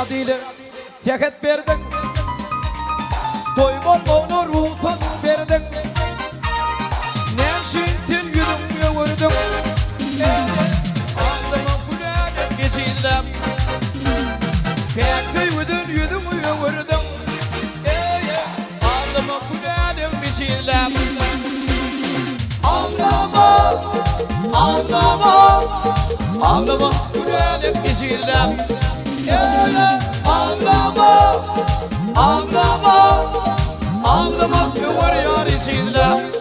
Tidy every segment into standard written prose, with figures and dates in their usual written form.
adıyla ceket verdin. Doymalı ruhtan verdin. Ne için yüzümü vurdun. Ağzıma kulağına geçildim. Pek yüzün yüzümü vurdun. Ağzıma kulağına geçildim. Ağlama, ağlama, ağlama kulağına geçildim. Ağlama, ağlama, ağlama var yar içinde.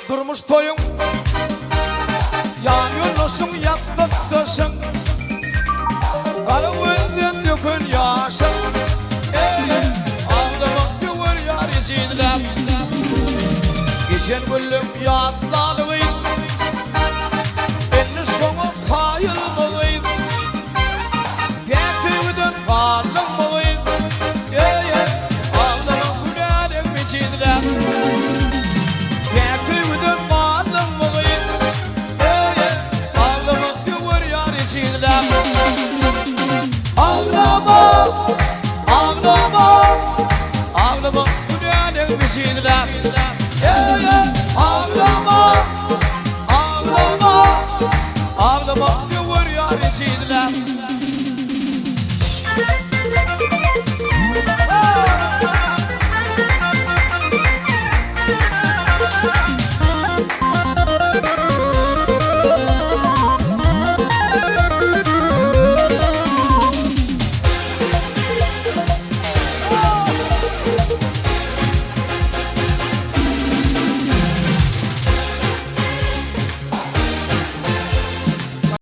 Durmuş toyun, yanıyorsun yaktıktasın. Arabından dökün yaşın. Ağlamak var yar içinde. Geçen bölüm yatladı